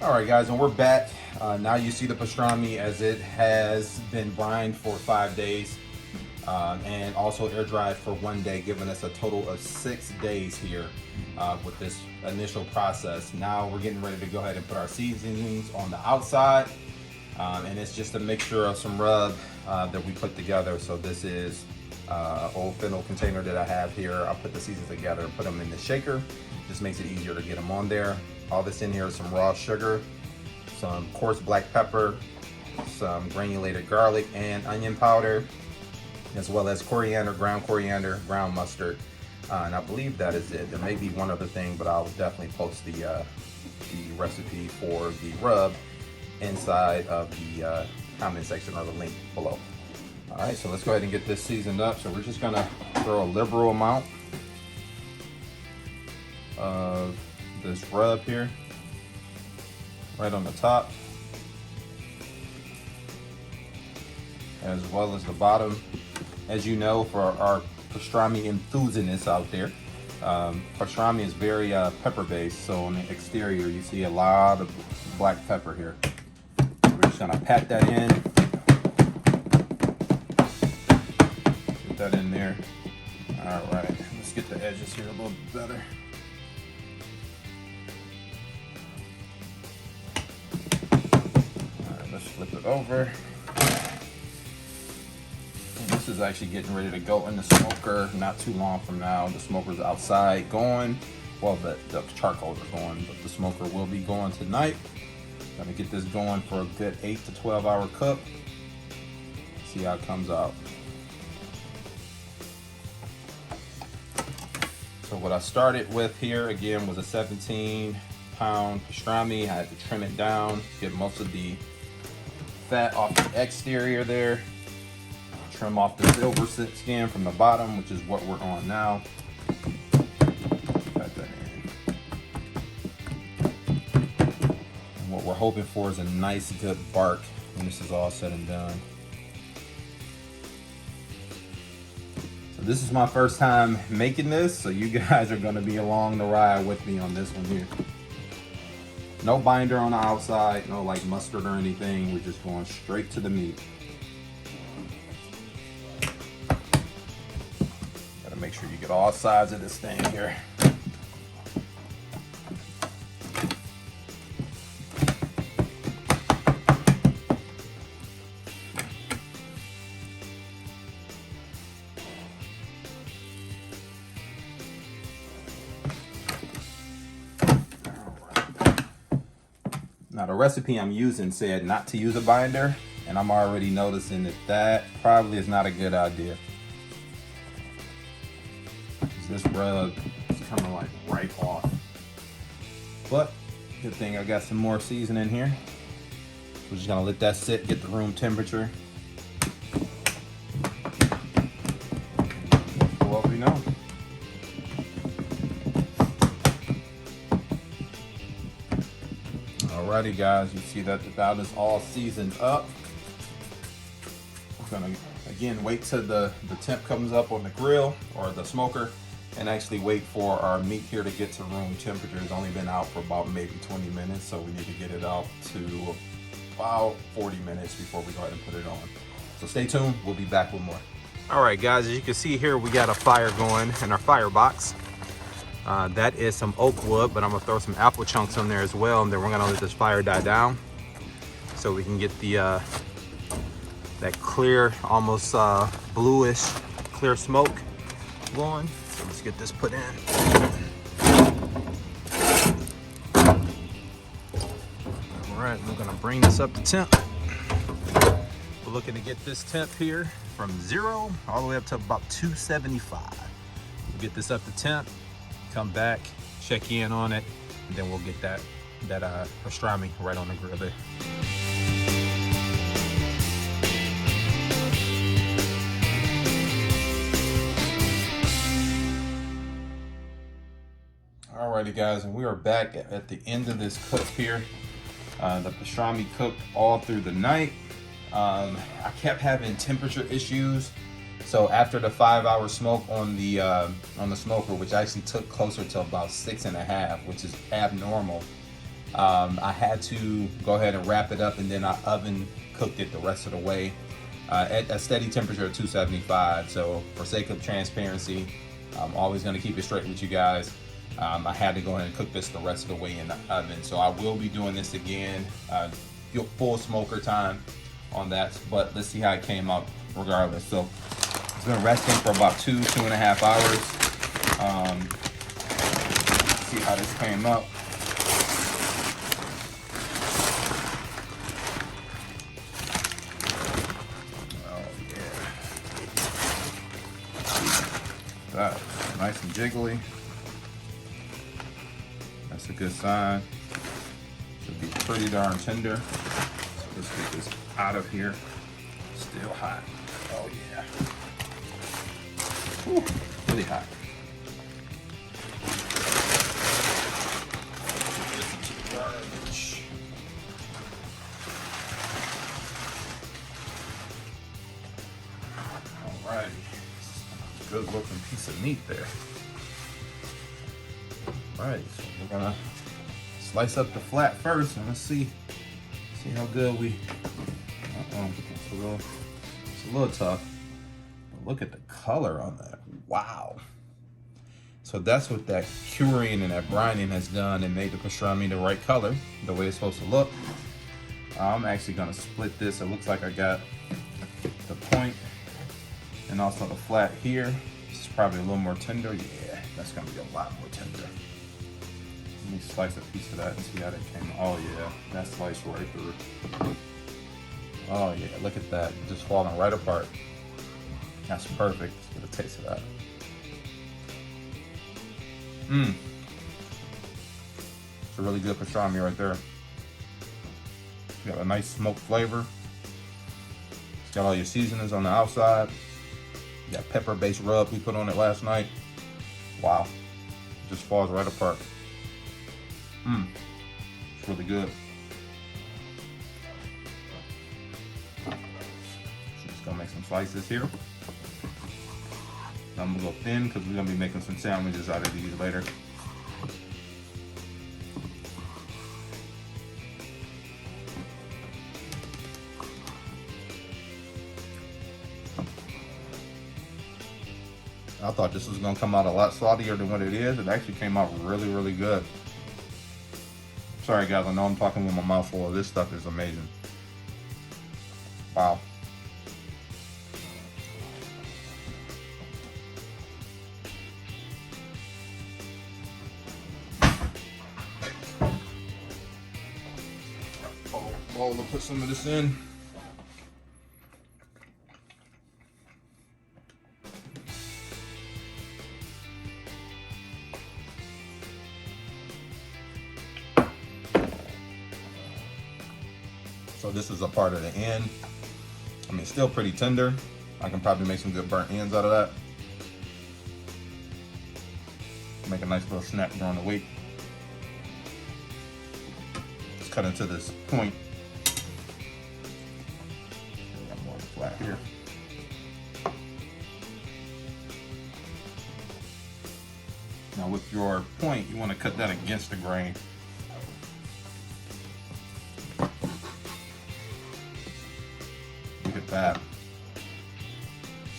All right, guys, and we're back. Now you see the pastrami as it has been brined for 5 days and also air dried for 1 day, giving us a total of 6 days here with this initial process. Now we're getting ready to go ahead and put our seasonings on the outside, and it's just a mixture of some rub that we put together. So this is old fennel container that I have here. I'll put the seasonings together and put them in the shaker. Just makes it easier to get them on there. All that's in here is some raw sugar, some coarse black pepper, some granulated garlic and onion powder, as well as coriander, ground mustard, and I believe that is it. There may be one other thing, but I'll definitely post the recipe for the rub inside of the comment section or the link below. All right, so let's go ahead and get this seasoned up. So we're just gonna throw a liberal amount of this rub here right on the top, as well as the bottom. As you know, for our pastrami enthusiasts out there, pastrami is very pepper based, so on the exterior you see a lot of black pepper here. We're just gonna pat that in, get that in there. All right, let's get the edges here a little bit better. Flip it over. And this is actually getting ready to go in the smoker not too long from now. The smoker's outside going. Well, the charcoal is going, but the smoker will be going tonight. Gonna get this going for a good 8 to 12 hour cook. See how it comes out. So what I started with here again was a 17-pound pastrami. I had to trim it down, get most of the fat off the exterior there, trim off the silver skin from the bottom, which is what we're on now. Cut that in. And what we're hoping for is a nice good bark when this is all said and done. So this is my first time making this, so you guys are going to be along the ride with me on this one here. No binder on the outside, no like mustard or anything. We're just going straight to the meat. Gotta make sure you get all sides of this thing here. Now the recipe I'm using said not to use a binder, and I'm already noticing that probably is not a good idea. This rub is coming like right off. But good thing I got some more seasoning here. We're just gonna let that sit, get the room temperature. For what we know. Alrighty guys, you see that that is all seasoned up. We're gonna again wait till the temp comes up on the grill or the smoker, and actually wait for our meat here to get to room temperature. It's only been out for about maybe 20 minutes, so we need to get it out to about 40 minutes before we go ahead and put it on. So stay tuned, we'll be back with more. Alright guys, as you can see here, we got a fire going in our firebox. That is some oak wood, but I'm gonna throw some apple chunks on there as well, and then we're gonna let this fire die down so we can get the that clear, almost bluish clear smoke going. So let's get this put in. All right, we're gonna bring this up to temp. We're looking to get this temp here from 0 all the way up to about 275. We'll get this up to temp, come back, check in on it, and then we'll get that pastrami right on the grill there. Alrighty guys, and we are back at the end of this cook here. The pastrami cooked all through the night. I kept having temperature issues. So after the 5-hour smoke on the smoker, which actually took closer to about 6.5, which is abnormal, I had to go ahead and wrap it up, and then I oven cooked it the rest of the way at a steady temperature of 275. So for sake of transparency, I'm always going to keep it straight with you guys. I had to go ahead and cook this the rest of the way in the oven. So I will be doing this again, full smoker time on that, but let's see how it came out regardless. So it's been resting for about 2.5 hours. See how this came up. That's nice and jiggly. That's a good sign. Should be pretty darn tender. So let's get this out of here. Still hot. Oh yeah. Whew, really hot. Garbage. All right. Good looking piece of meat there. All right, so we're gonna slice up the flat first, and let's see how good we. It's a little tough. But look at the color on that. Wow. So that's what that curing and that brining has done and made the pastrami the right color, the way it's supposed to look. I'm actually gonna split this. It looks like I got the point and also the flat here. This is probably a little more tender. Yeah, that's gonna be a lot more tender. Let me slice a piece of that and see how that came. Oh yeah, that sliced right through. Oh yeah, look at that, just falling right apart. That's perfect. Let's get a taste of that. It's a really good pastrami right there. Got a nice smoked flavor. It's got all your seasonings on the outside. You got pepper-based rub we put on it last night. Wow, it just falls right apart. It's really good. So just gonna make some slices here. I'm gonna go thin because we're gonna be making some sandwiches out of these later. I thought this was gonna come out a lot saltier than what it is. It actually came out really, really good. Sorry guys, I know I'm talking with my mouth full. This stuff is amazing. Wow. Bowl to put some of this in. So this is a part of the end. I mean, it's still pretty tender. I can probably make some good burnt ends out of that. Make a nice little snack during the week. Let's cut into this point. Got more flat here. Now with your point, you want to cut that against the grain. Look at that.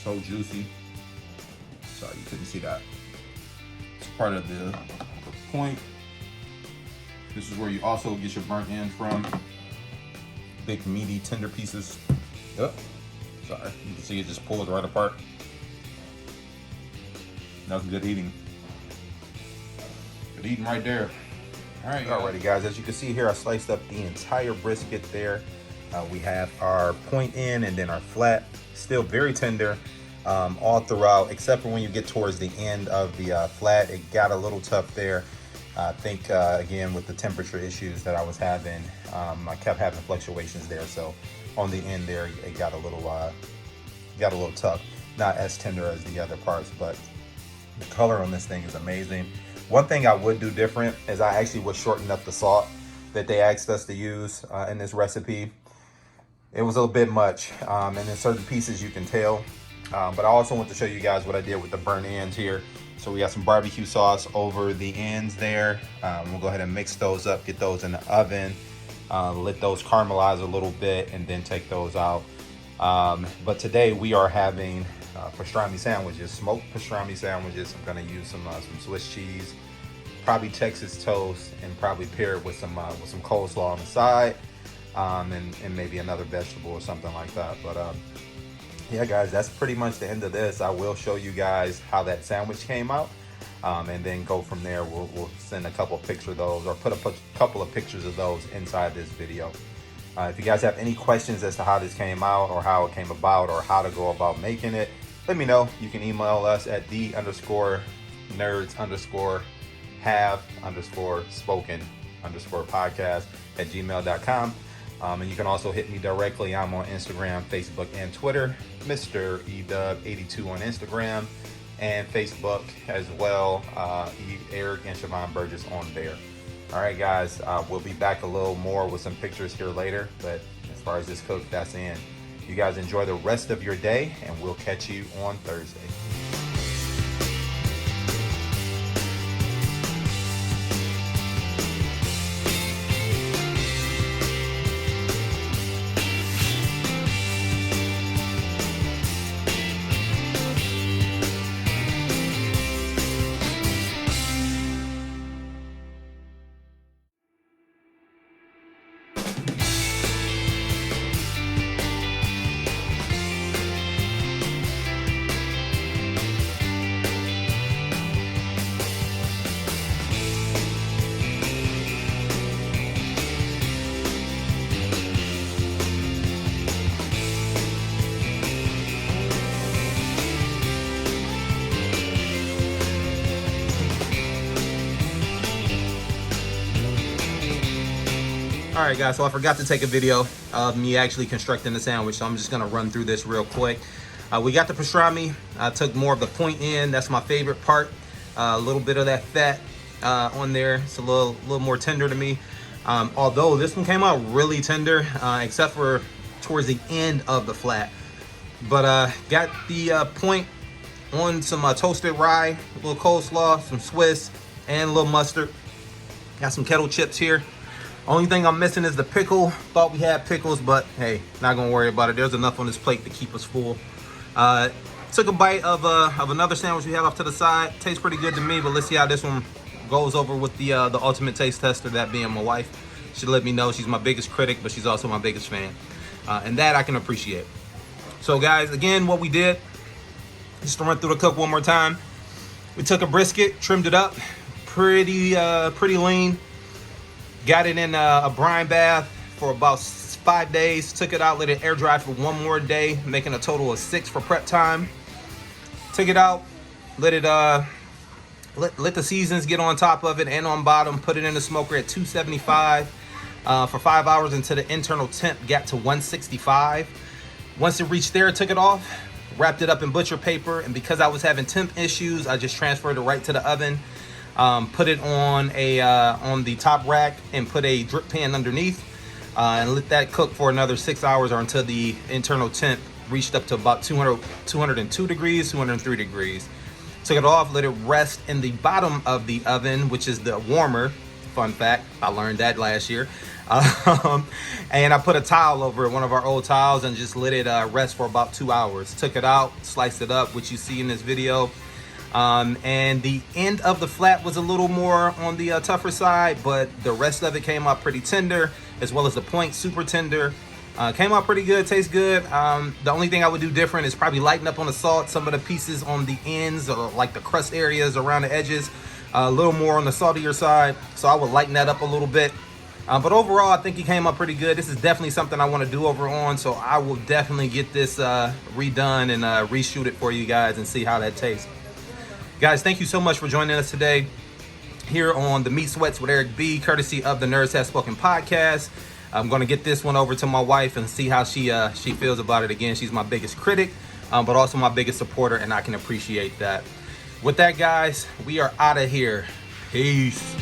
So juicy. Sorry, you couldn't see that. It's part of the point. This is where you also get your burnt end from. Big, meaty, tender pieces. Yep. Sorry, you can see it just pulls right apart. That's good eating. Good eating right there. All right, alrighty guys, as you can see here, I sliced up the entire brisket there. We have our point in and then our flat, still very tender all throughout, except for when you get towards the end of the flat. It got a little tough there. I think, again, with the temperature issues that I was having, I kept having fluctuations there. So on the end there, it got a little tough. Not as tender as the other parts, but the color on this thing is amazing. One thing I would do different is I actually would shorten up the salt that they asked us to use in this recipe. It was a little bit much, and in certain pieces you can tell. But I also want to show you guys what I did with the burnt ends here. So we got some barbecue sauce over the ends there. We'll go ahead and mix those up, get those in the oven, let those caramelize a little bit, and then take those out. But today we are having pastrami sandwiches, smoked pastrami sandwiches. I'm gonna use some Swiss cheese, probably Texas toast, and probably pair it with some coleslaw on the side, and maybe another vegetable or something like that. But yeah, guys, that's pretty much the end of this. I will show you guys how that sandwich came out, and then go from there. We'll send a couple of pictures of those, or put a couple of pictures of those inside this video. If you guys have any questions as to how this came out, or how it came about, or how to go about making it, let me know. You can email us at the_nerds_have_spoken_podcast@gmail.com. And you can also hit me directly. I'm on Instagram, Facebook, and Twitter. Mr. Edub82 on Instagram and Facebook as well. Eric and Siobhan Burgess on there. All right, guys, we'll be back a little more with some pictures here later. But as far as this cook, that's in. You guys enjoy the rest of your day, and we'll catch you on Thursday. All right, guys, so I forgot to take a video of me actually constructing the sandwich, so I'm just gonna run through this real quick. We got the pastrami. I took more of the point end. That's my favorite part. A little bit of that fat on there. It's a little more tender to me. Although this one came out really tender, except for towards the end of the flat. But got the point on some toasted rye, a little coleslaw, some Swiss, and a little mustard. Got some kettle chips here. Only thing I'm missing is the pickle. Thought we had pickles, but hey, not gonna worry about it. There's enough on this plate to keep us full. Took a bite of another sandwich we had off to the side. Tastes pretty good to me, but let's see how this one goes over with the ultimate taste tester, that being my wife. She'll let me know. She's my biggest critic, but she's also my biggest fan. And that I can appreciate. So guys, again, what we did, just to run through the cook one more time. We took a brisket, trimmed it up, pretty lean. Got it in a brine bath for about 5 days. Took it out, let it air dry for one more day, making a total of 6 for prep time. Took it out, let it let the seasons get on top of it and on bottom. Put it in the smoker at 275 for 5 hours until the internal temp got to 165. Once it reached there, took it off, wrapped it up in butcher paper, and because I was having temp issues, I just transferred it right to the oven. Put it on the top rack and put a drip pan underneath, and let that cook for another 6 hours, or until the internal temp reached up to about 202 degrees, 203 degrees. Took it off, let it rest in the bottom of the oven, which is the warmer. Fun fact, I learned that last year. And I put a towel over it, one of our old towels, and just let it rest for about 2 hours. Took it out, sliced it up, which you see in this video. And the end of the flat was a little more on the tougher side, but the rest of it came out pretty tender, as well as the point, super tender. Came out pretty good, tastes good. The only thing I would do different is probably lighten up on the salt. Some of the pieces on the ends, or like the crust areas around the edges, a little more on the saltier side. So I would lighten that up a little bit. But overall, I think he came up pretty good. This is definitely something I want to do over on, so I will definitely get this redone and reshoot it for you guys and see how that tastes. Guys, thank you so much for joining us today here on the Meat Sweats with Eric B, courtesy of the Nerds Have Spoken podcast. I'm going to get this one over to my wife and see how she feels about it. Again, she's my biggest critic, but also my biggest supporter, and I can appreciate that. With that, guys, we are out of here. Peace.